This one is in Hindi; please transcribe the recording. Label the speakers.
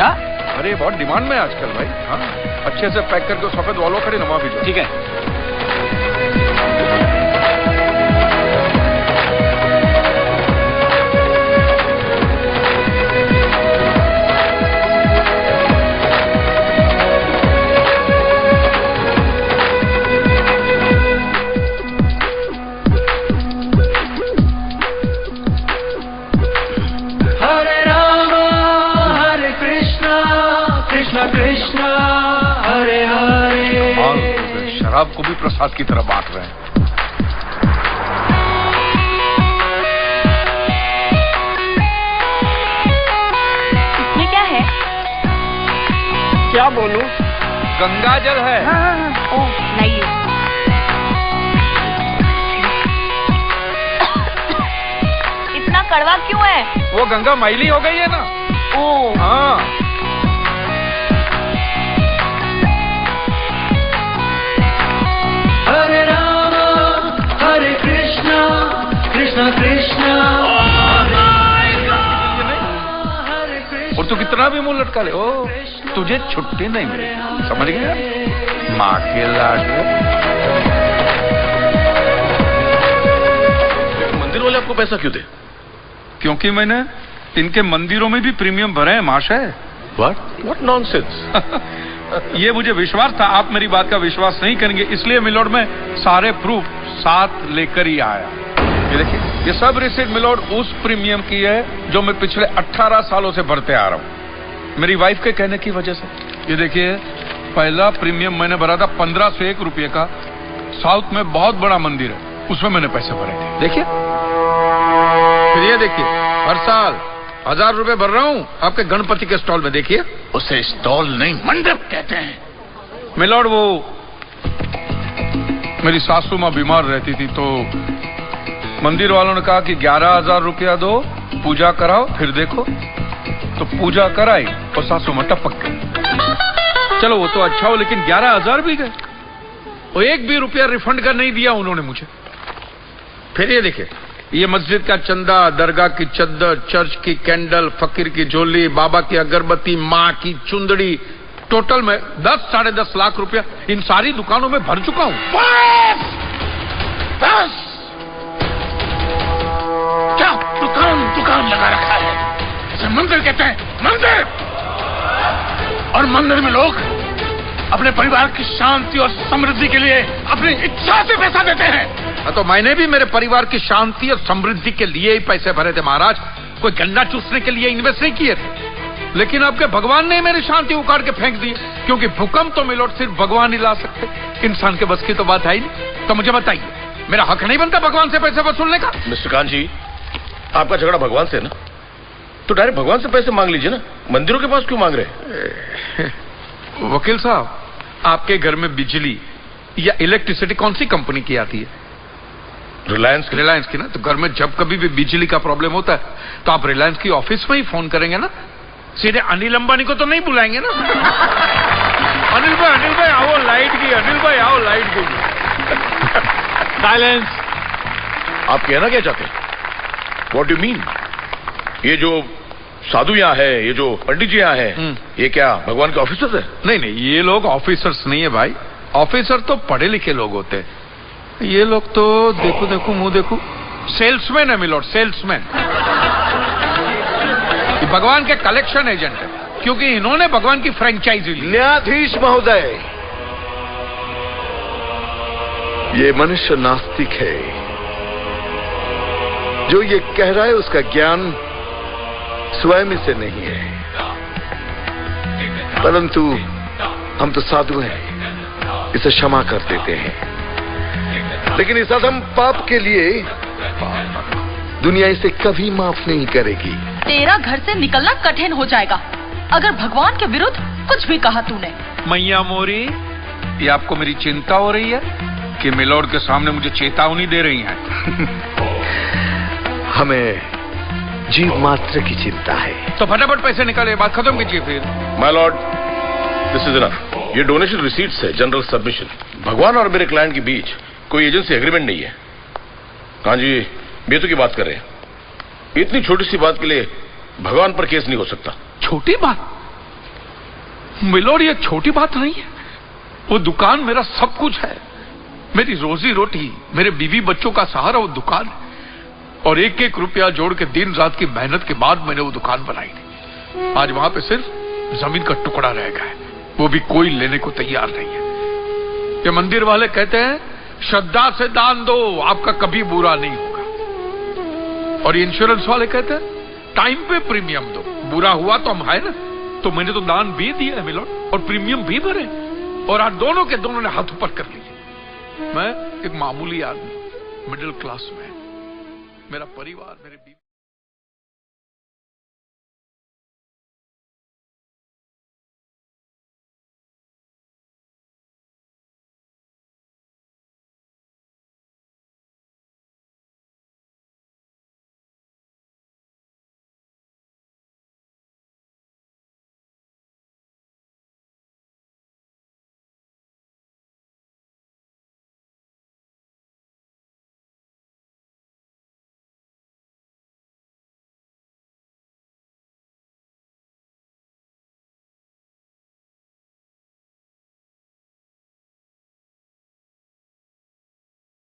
Speaker 1: क्या?
Speaker 2: अरे बहुत डिमांड में आजकल भाई। हाँ, अच्छे से पैक करके सफेद वालों खड़े नमा भी।
Speaker 1: ठीक है।
Speaker 2: शराब को भी प्रसाद की तरह बांट रहे हैं।
Speaker 3: इसमें क्या है?
Speaker 1: क्या बोलूं?
Speaker 2: गंगा जल है।
Speaker 3: ओह, लाइए। इतना कड़वा क्यों है?
Speaker 2: वो गंगा मैली हो गई है ना।
Speaker 3: ओह।
Speaker 2: हाँ।
Speaker 4: कृष्ण कृष्ण।
Speaker 2: और तू कितना भी मुंह लटका ले, ओ तुझे छुट्टी नहीं मिलेगी, समझ गया? माँ के लाड।
Speaker 5: मंदिर वाले आपको पैसा क्यों दे?
Speaker 2: क्योंकि मैंने इनके मंदिरों में भी प्रीमियम भरे हैं महाशय।
Speaker 5: What nonsense?
Speaker 2: ये मुझे विश्वास था, आप मेरी बात का विश्वास नहीं करेंगे, इसलिए मिलोड में सारे प्रूफ साथ लेकर ही आया। ये देखिए, ये सब रिसीट मिलोड उस प्रीमियम की है जो मैं पिछले 18 सालों से भरते आ रहा हूँ, मेरी वाइफ के कहने की वजह से। ये देखिए, पहला प्रीमियम मैंने भरा था 1501 रुपये का। साउथ में बहुत बड़ा मंदिर है, उसमें मैंने पैसे भरे थे। देखिए, फिर ये देखिए, हर साल 1000 रुपए भर रहा हूँ आपके गणपति के स्टॉल में। देखिए,
Speaker 5: उसे स्टॉल नहीं मंडप कहते हैं।
Speaker 2: मिलोड, वो मेरी सासू माँ बीमार रहती थी तो मंदिर वालों ने कहा कि 11,000 रुपया दो, पूजा कराओ, फिर देखो। तो पूजा कराई और सासू माँ टपक गई। चलो वो तो अच्छा हो, लेकिन 11,000 भी गए और एक भी रुपया रिफंड का नहीं दिया उन्होंने मुझे। फिर ये देखिए, ये मस्जिद का चंदा, दरगाह की चद्दर, चर्च की कैंडल, फकीर की झोली, बाबा की अगरबत्ती, माँ की चुंदड़ी, टोटल में 10-10.5 लाख रुपया इन सारी दुकानों में भर चुका हूं।
Speaker 5: बस क्या दुकान लगा रखा है? इसे मंदिर कहते हैं, मंदिर। और मंदिर में लोग अपने परिवार की शांति और समृद्धि के लिए अपनी इच्छा से पैसा देते हैं।
Speaker 2: तो मैंने भी मेरे परिवार की शांति और समृद्धि के लिए ही पैसे भरे थे महाराज, कोई गन्ना चूसने के लिए इन्वेस्ट नहीं किए थे। लेकिन आपके भगवान ने मेरी शांति उखाड़ के फेंक दी, क्योंकि भूकंप तो मिलोड सिर्फ भगवान ही ला सकते, इंसान के बस की तो बात है ही नहीं। तो मुझे बताइए, मेरा हक नहीं बनता भगवान से पैसे वसूलने का?
Speaker 5: मिस्टर कांत जी, आपका झगड़ा भगवान से है ना, तो डायरेक्ट भगवान से पैसे मांग लीजिए ना, मंदिरों के पास क्यों मांग रहे?
Speaker 2: वकील साहब, आपके घर में बिजली या इलेक्ट्रिसिटी कौन सी कंपनी की आती है? रिलायंस की ना। तो घर में जब कभी भी बिजली का प्रॉब्लम होता है तो आप रिलायंस की ऑफिस में ही फोन करेंगे ना, सीधे अनिल अंबानी को तो नहीं बुलाएंगे ना। अनिल भाई आओ लाइट की, अनिल भाई आओ लाइट की।
Speaker 5: साइलेंस। आप कहना क्या चाहते हैं? What do mean? ये जो साधु यहाँ है, ये जो पंडित जी यहाँ है, ये क्या भगवान के ऑफिसर्स है?
Speaker 2: नहीं, ये लोग ऑफिसर्स नहीं है भाई। ऑफिसर तो पढ़े लिखे लोग होते हैं, ये लोग तो देखो मुंह देखो, सेल्समैन है मिलोड, सेल्समैन। भगवान के कलेक्शन एजेंट है, क्योंकि इन्होंने भगवान की फ्रेंचाइजी ली।
Speaker 6: न्यायाधीश महोदय, ये मनुष्य नास्तिक है। जो ये कह रहा है उसका ज्ञान स्वयं से नहीं है, परंतु हम तो साधु हैं, इसे क्षमा कर देते हैं। लेकिन इस अधम पाप के लिए दुनिया इसे कभी माफ नहीं करेगी।
Speaker 3: तेरा घर से निकलना कठिन हो जाएगा अगर भगवान के विरुद्ध कुछ भी कहा तूने।
Speaker 2: मैया मोरी, ये आपको मेरी चिंता हो रही है कि मिलोड के सामने मुझे चेतावनी दे रही हैं?
Speaker 6: हमें जीव मात्र की चिंता है।
Speaker 2: तो फटाफट पैसे निकाले, बात खत्म कीजिए फिर।
Speaker 5: My Lord, this is enough. ये डोनेशन रिसीट्स है, जनरल सबमिशन। भगवान और मेरे क्लाइंट के बीच कोई एजेंसी एग्रीमेंट नहीं है। हाँ जी, बेतु की बात कर रहे हैं। इतनी छोटी सी बात के लिए भगवान पर केस नहीं हो सकता।
Speaker 2: छोटी बात? मिलोड ये छोटी बात नहीं है। वो दुकान मेरा सब कुछ है, मेरी रोजी रोटी, मेरे बीवी बच्चों का सहारा वो दुकान है। और एक एक रुपया जोड़ के दिन रात की मेहनत के बाद मैंने वो दुकान बनाई थी। आज वहां पे सिर्फ जमीन का टुकड़ा रह गया है, वो भी कोई लेने को तैयार नहीं है। ये मंदिर वाले कहते हैं श्रद्धा से दान दो, आपका कभी बुरा नहीं होगा। और ये इंश्योरेंस वाले कहते हैं टाइम पे प्रीमियम दो, बुरा हुआ तो हम है ना। तो मैंने तो दान भी दिया है मिलोड, और प्रीमियम भी भरे, और आज दोनों के दोनों ने हाथ ऊपर कर लिए। मैं एक मामूली आदमी, मिडिल क्लास में, मेरा परिवार, मेरे